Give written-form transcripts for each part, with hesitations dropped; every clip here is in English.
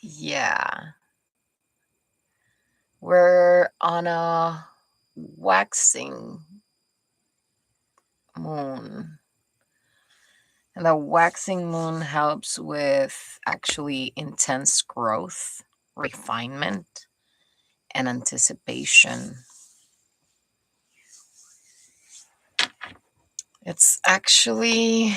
Yeah, we're on a waxing moon. And the waxing moon helps with actually intense growth, refinement, and anticipation. It's actually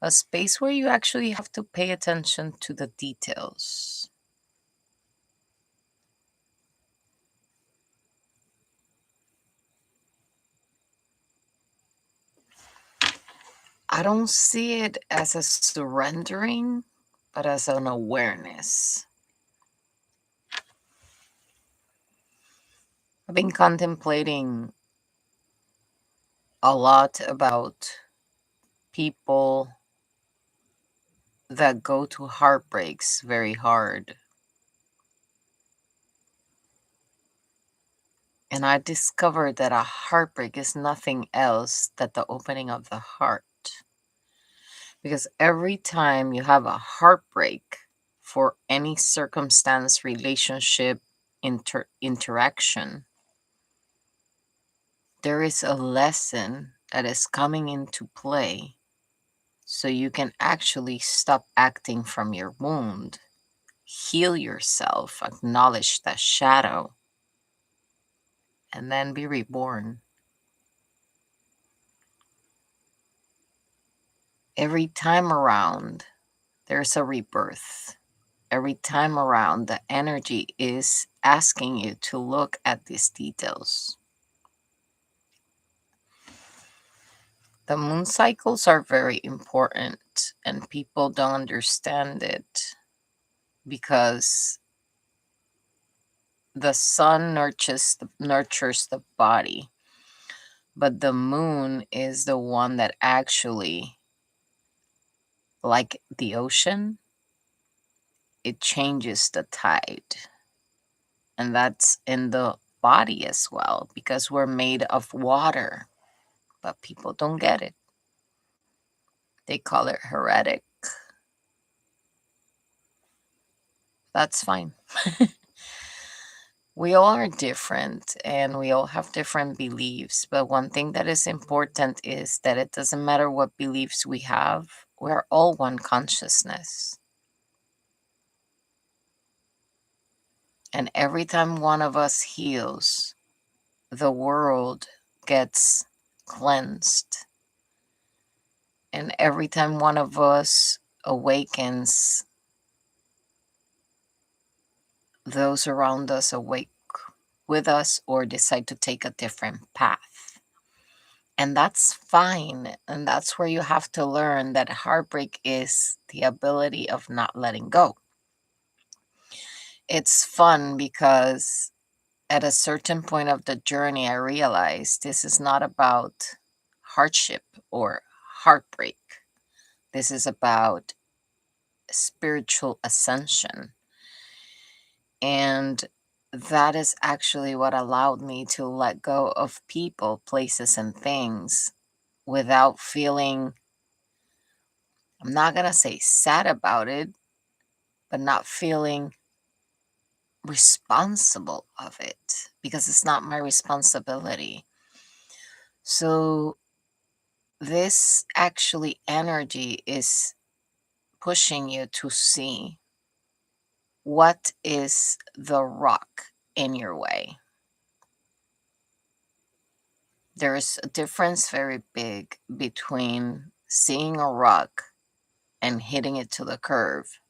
a space where you actually have to pay attention to the details. I don't see it as a surrendering, but as an awareness. I've been contemplating a lot about people that go to heartbreaks very hard. And I discovered that a heartbreak is nothing else but the opening of the heart. Because every time you have a heartbreak for any circumstance, relationship, interaction, there is a lesson that is coming into play. So you can actually stop acting from your wound, heal yourself, acknowledge that shadow, and then be reborn. Every time around, there's a rebirth. Every time around, the energy is asking you to look at these details. The moon cycles are very important, and people don't understand it because the sun nurtures the body, but the moon is the one that actually, like the ocean, it changes the tide. And that's in the body as well, because we're made of water, but people don't get it. They call it heretic. That's fine. We all are different and we all have different beliefs. But one thing that is important is that it doesn't matter what beliefs we have, we're all one consciousness. And every time one of us heals, the world gets cleansed. And every time one of us awakens, those around us awake with us or decide to take a different path. And that's fine. And that's where you have to learn that heartbreak is the ability of not letting go. It's fun because at a certain point of the journey, I realized this is not about hardship or heartbreak. This is about spiritual ascension. And that is actually what allowed me to let go of people, places, and things without feeling, I'm not going to say sad about it, but not feeling responsible of it because it's not my responsibility. So this actually energy is pushing you to see what is the rock in your way. There's a difference very big between seeing a rock and hitting it to the curve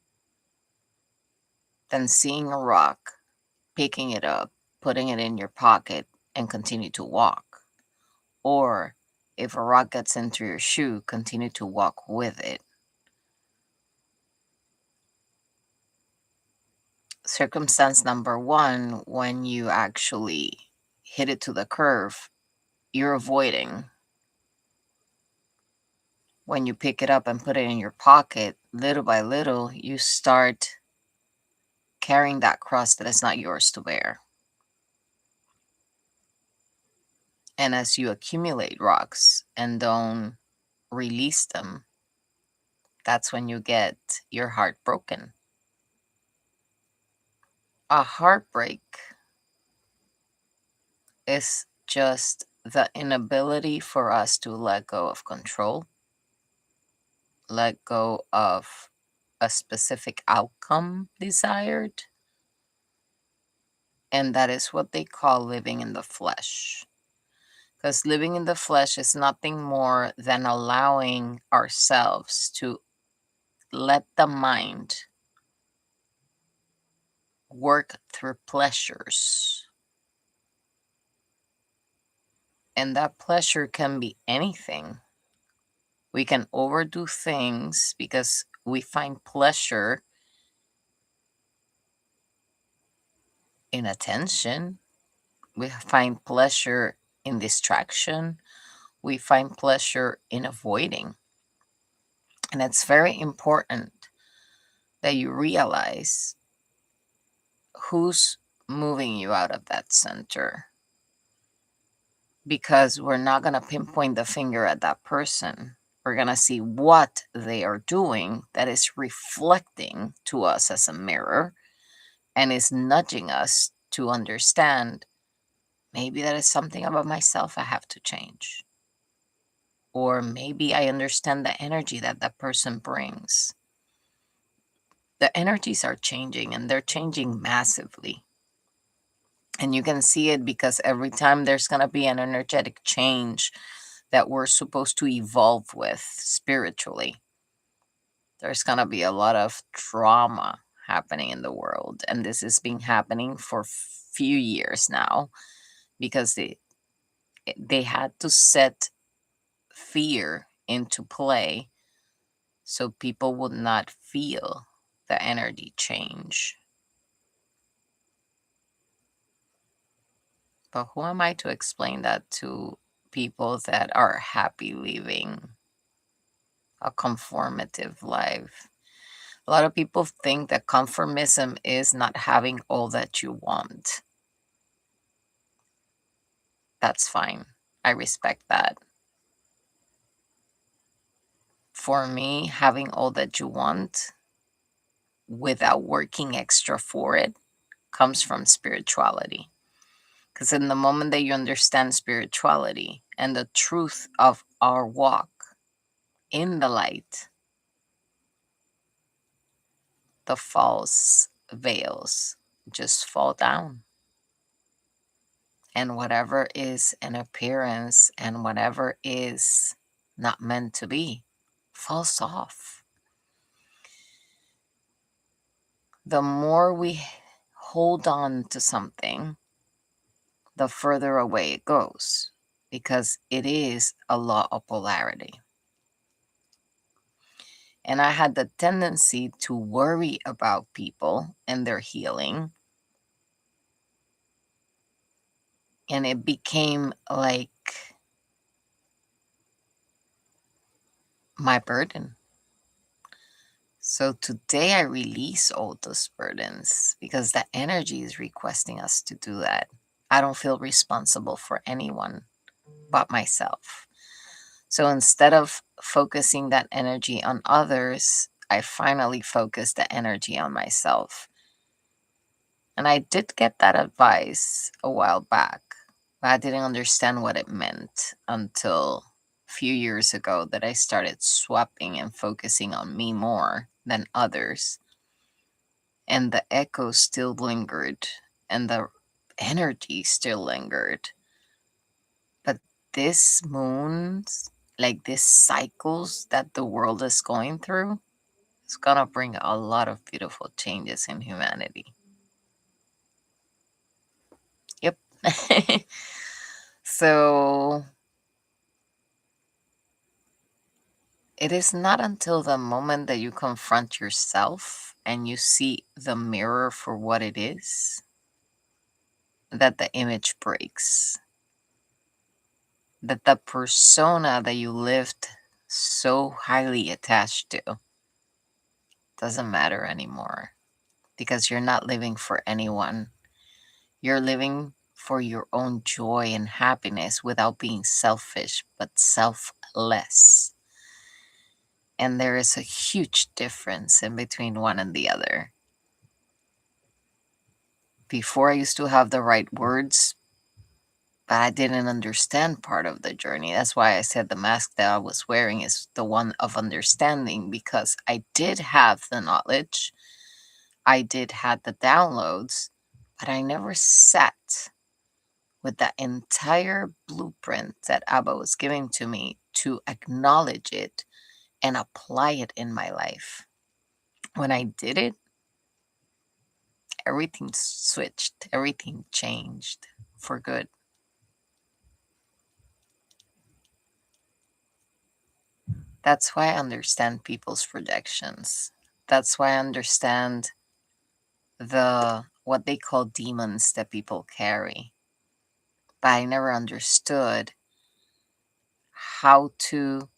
than seeing a rock, picking it up, putting it in your pocket, and continue to walk. Or if a rock gets into your shoe, continue to walk with it. Circumstance number one, when you actually hit it to the curve, you're avoiding. When you pick it up and put it in your pocket, little by little, you start carrying that cross that is not yours to bear. And as you accumulate rocks and don't release them, That's when you get your heart broken. A heartbreak is just the inability for us to let go of control, let go of a specific outcome desired. And that is what they call living in the flesh. Because living in the flesh is nothing more than allowing ourselves to let the mind work through pleasures. And that pleasure can be anything. We can overdo things because we find pleasure in attention. We find pleasure in distraction. We find pleasure in avoiding. And it's very important that you realize who's moving you out of that center. Because we're not going to pinpoint the finger at that person. We're going to see what they are doing that is reflecting to us as a mirror and is nudging us to understand maybe that is something about myself I have to change. Or maybe I understand the energy that that person brings. The energies are changing, and they're changing massively. And you can see it because every time there's going to be an energetic change that we're supposed to evolve with spiritually, there's going to be a lot of drama happening in the world. And this has been happening for a few years now because they had to set fear into play so people would not feel the energy change. But who am I to explain that to people that are happy living a conformative life? A lot of people think that conformism is not having all that you want. That's fine. I respect that. For me, having all that you want without working extra for it comes from spirituality. Because in the moment that you understand spirituality and the truth of our walk in the light, the false veils just fall down. And whatever is an appearance and whatever is not meant to be falls off. The more we hold on to something, the further away it goes, because it is a law of polarity. And I had the tendency to worry about people and their healing. And it became like my burden. So today I release all those burdens because the energy is requesting us to do that. I don't feel responsible for anyone but myself. So instead of focusing that energy on others, I finally focused the energy on myself. And I did get that advice a while back, but I didn't understand what it meant until a few years ago that I started swapping and focusing on me more than others. And the echo still lingered and the energy still lingered. But this moons, like these cycles that the world is going through, it's gonna bring a lot of beautiful changes in humanity. Yep. So it is not until the moment that you confront yourself and you see the mirror for what it is that the image breaks. That the persona that you lived so highly attached to doesn't matter anymore, because you're not living for anyone. You're living for your own joy and happiness without being selfish, but selfless. And there is a huge difference in between one and the other. Before, I used to have the right words, but I didn't understand part of the journey. That's why I said the mask that I was wearing is the one of understanding, because I did have the knowledge, I did have the downloads, but I never sat with that entire blueprint that Abba was giving to me to acknowledge it and apply it in my life. When I did it, everything switched, everything changed for good. That's why I understand people's projections. That's why I understand the what they call demons that people carry. But I never understood how to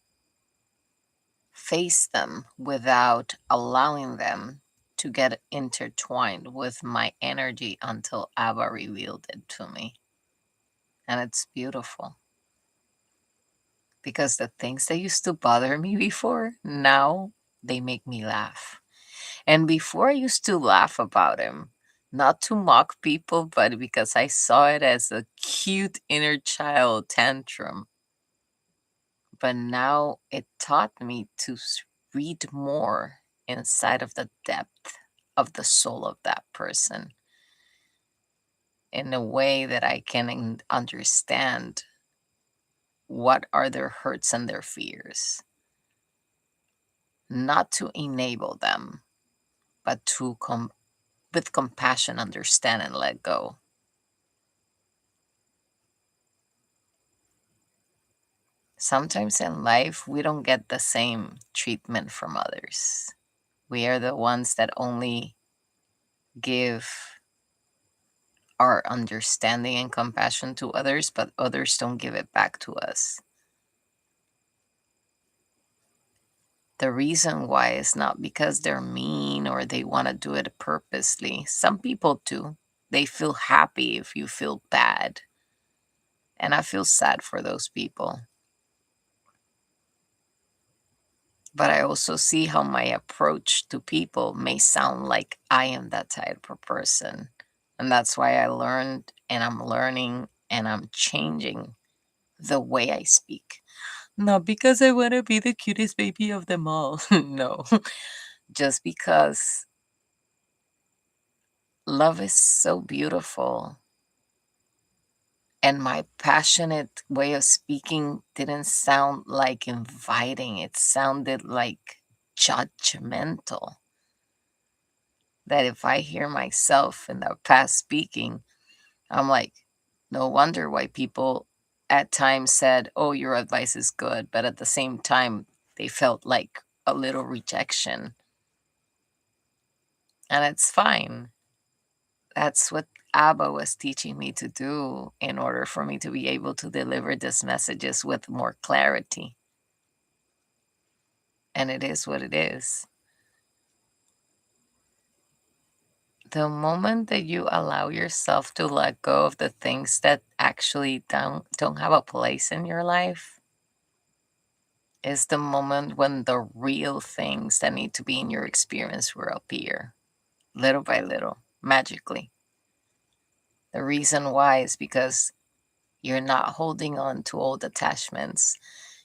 face them without allowing them to get intertwined with my energy until Abba revealed it to me. And it's beautiful. Because the things that used to bother me before, now they make me laugh. And before, I used to laugh about him, not to mock people, but because I saw it as a cute inner child tantrum. But now it taught me to read more inside of the depth of the soul of that person in a way that I can understand what are their hurts and their fears. Not to enable them, but to with compassion understand and let go. Sometimes in life, we don't get the same treatment from others. We are the ones that only give our understanding and compassion to others, but others don't give it back to us. The reason why is not because they're mean or they want to do it purposely. Some people do. They feel happy if you feel bad. And I feel sad for those people. But I also see how my approach to people may sound like I am that type of person. And that's why I learned and I'm learning and I'm changing the way I speak. Not because I want to be the cutest baby of them all. No. Just because love is so beautiful. And my passionate way of speaking didn't sound like inviting, it sounded like judgmental. That if I hear myself in the past speaking, I'm like, no wonder why people at times said, oh, your advice is good. But at the same time, they felt like a little rejection. And it's fine. That's what Abba was teaching me to do in order for me to be able to deliver these messages with more clarity. And it is what it is. The moment that you allow yourself to let go of the things that actually don't have a place in your life is the moment when the real things that need to be in your experience will appear, little by little, magically. The reason why is because you're not holding on to old attachments.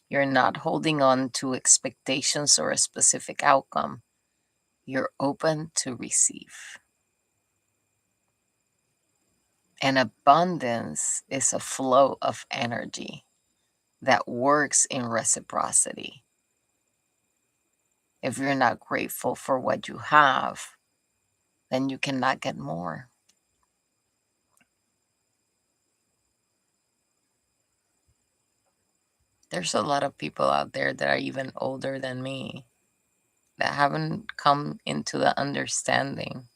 You're not holding on to expectations or a specific outcome. You're open to receive. And abundance is a flow of energy that works in reciprocity. If you're not grateful for what you have, then you cannot get more. There's a lot of people out there that are even older than me that haven't come into the understanding.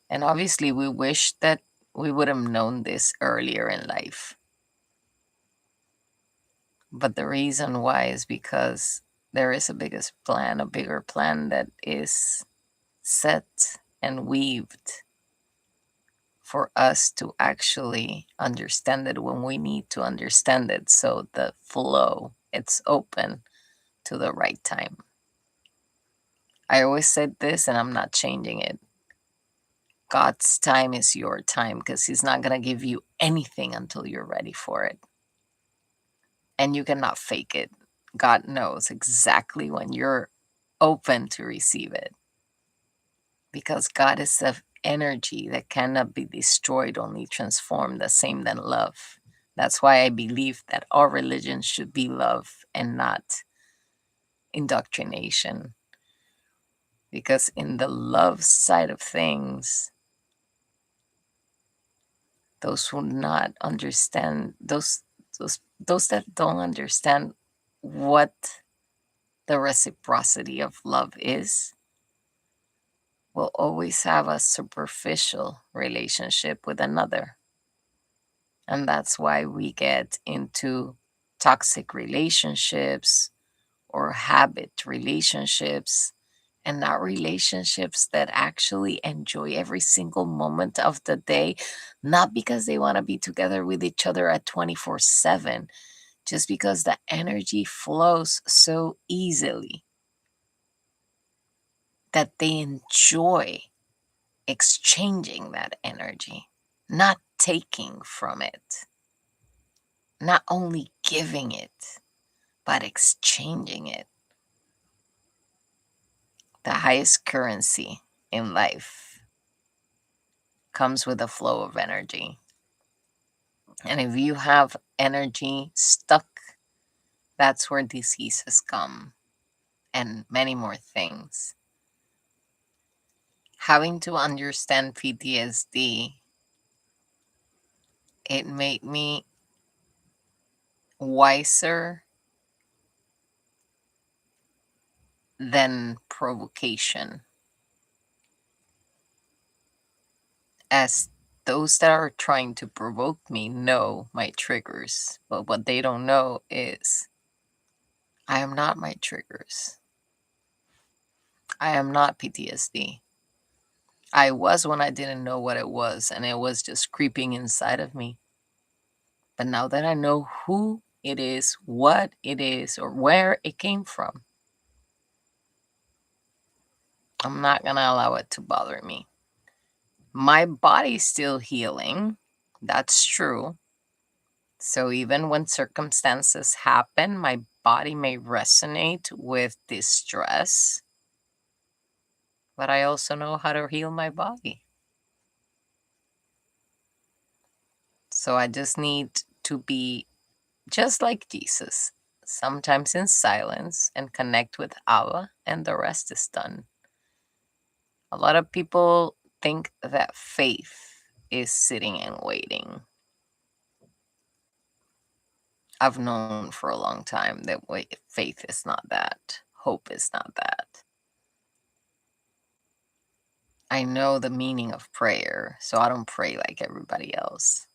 And obviously, we wish that we would have known this earlier in life. But the reason why is because there is a bigger plan that is set and weaved for us to actually understand it when we need to understand it. So the flow, it's open to the right time. I always said this and I'm not changing it. God's time is your time because He's not going to give you anything until you're ready for it. And you cannot fake it. God knows exactly when you're open to receive it. Because God is of energy that cannot be destroyed, only transformed, the same than love. That's why I believe that our religion should be love and not indoctrination. Because in the love side of things, those who not understand, those that don't understand what the reciprocity of love is, will always have a superficial relationship with another. And that's why we get into toxic relationships or habit relationships, and not relationships that actually enjoy every single moment of the day, not because they want to be together with each other at 24/7, just because the energy flows so easily that they enjoy exchanging that energy, not taking from it, not only giving it, but exchanging it. The highest currency in life comes with a flow of energy. And if you have energy stuck, that's where diseases come and many more things. Having to understand PTSD, it made me wiser than provocation. As those that are trying to provoke me know my triggers, but what they don't know is I am not my triggers. I am not PTSD. I was when I didn't know what it was, and it was just creeping inside of me. But now that I know who it is, what it is, or where it came from, I'm not going to allow it to bother me. My body's still healing. That's true. So even when circumstances happen, my body may resonate with distress, but I also know how to heal my body. So I just need to be just like Jesus, sometimes in silence and connect with Abba, and the rest is done. A lot of people think that faith is sitting and waiting. I've known for a long time that faith is not that. Hope is not that. I know the meaning of prayer, so I don't pray like everybody else.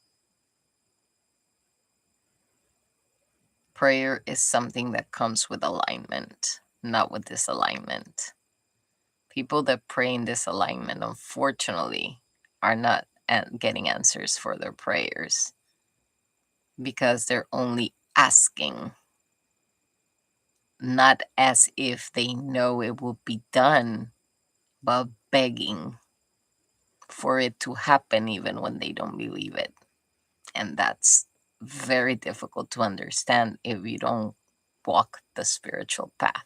Prayer is something that comes with alignment, not with disalignment. People that pray in disalignment, unfortunately, are not getting answers for their prayers because they're only asking, not as if they know it will be done, but begging for it to happen even when they don't believe it. And that's very difficult to understand if you don't walk the spiritual path.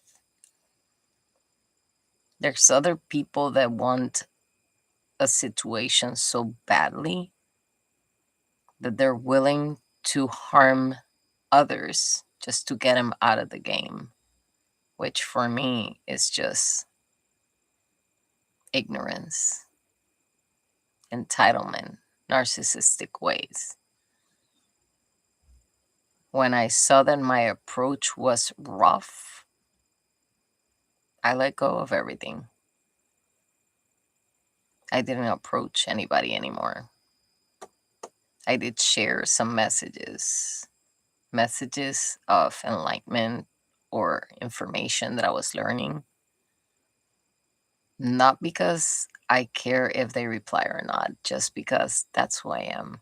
There's other people that want a situation so badly that they're willing to harm others just to get them out of the game, which for me is just ignorance, entitlement, narcissistic ways. When I saw that my approach was rough, I let go of everything. I didn't approach anybody anymore. I did share some messages of enlightenment or information that I was learning. Not because I care if they reply or not, just because that's who I am.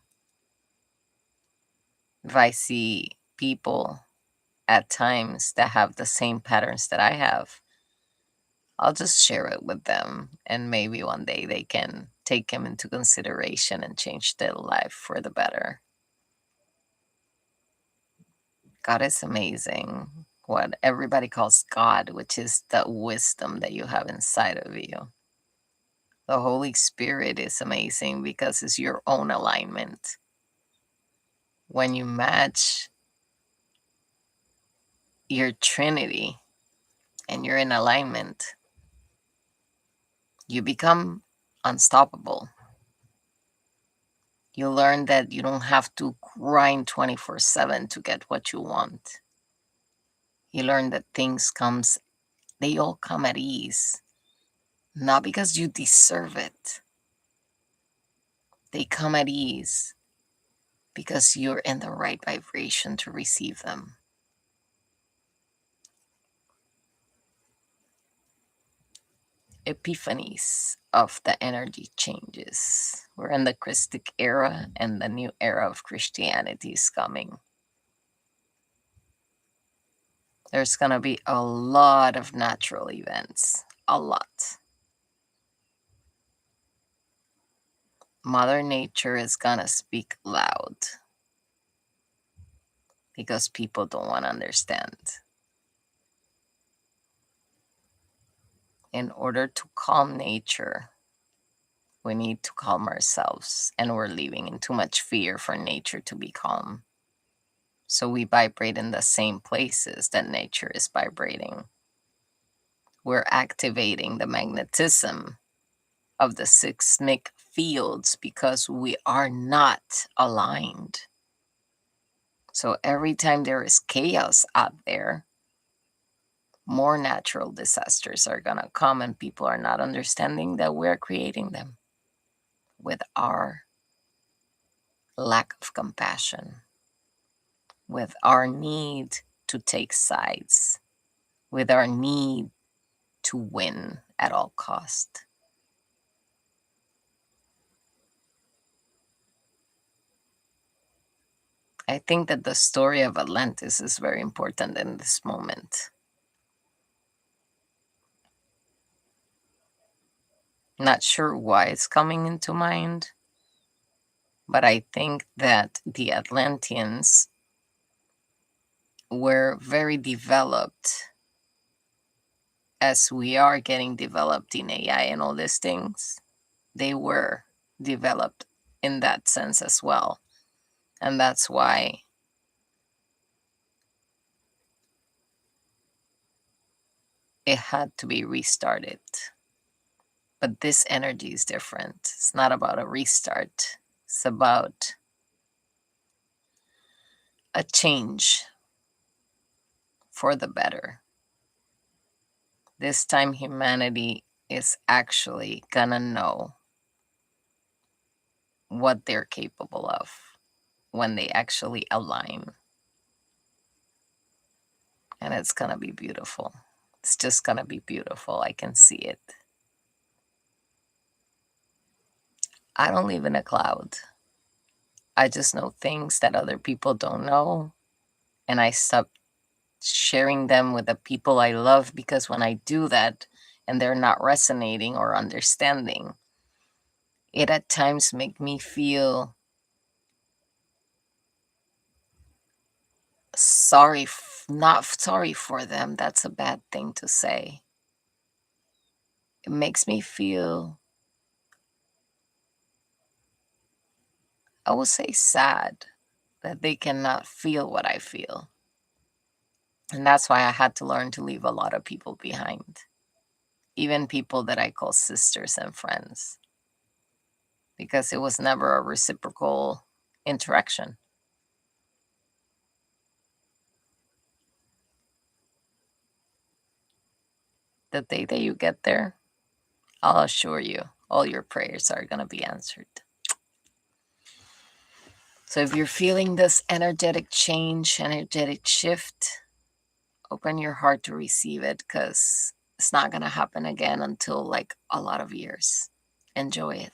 If I see people at times that have the same patterns that I have, I'll just share it with them, and maybe one day they can take him into consideration and change their life for the better. God is amazing. What everybody calls God, which is the wisdom that you have inside of you. The Holy Spirit is amazing because it's your own alignment. When you match your Trinity and you're in alignment, you become unstoppable. You learn that you don't have to grind 24/7 to get what you want. You learn that they all come at ease, not because you deserve it. They come at ease because you're in the right vibration to receive them. Epiphanies of the energy changes. We're in the Christic era, and the new era of Christianity is coming. There's going to be a lot of natural events. A lot. Mother Nature is going to speak loud because people don't want to understand. In order to calm nature, we need to calm ourselves, and we're living in too much fear for nature to be calm. So we vibrate in the same places that nature is vibrating. We're activating the magnetism of the seismic fields because we are not aligned. So every time there is chaos out there, more natural disasters are going to come, and people are not understanding that we're creating them with our lack of compassion, with our need to take sides, with our need to win at all cost. I think that the story of Atlantis is very important in this moment. Not sure why it's coming into mind, but I think that the Atlanteans were very developed as we are getting developed in AI and all these things. They were developed in that sense as well. And that's why it had to be restarted. But this energy is different. It's not about a restart. It's about a change for the better. This time humanity is actually gonna know what they're capable of when they actually align. And it's gonna be beautiful. It's just gonna be beautiful. I can see it. I don't live in a cloud. I just know things that other people don't know. And I stop sharing them with the people I love, because when I do that and they're not resonating or understanding, it at times make me feel sorry, not sorry for them. That's a bad thing to say. It makes me feel, I would say, sad that they cannot feel what I feel. And that's why I had to learn to leave a lot of people behind, even people that I call sisters and friends, because it was never a reciprocal interaction. The day that you get there, I'll assure you, all your prayers are going to be answered. So if you're feeling this energetic change, energetic shift, open your heart to receive it, because it's not going to happen again until like a lot of years. Enjoy it.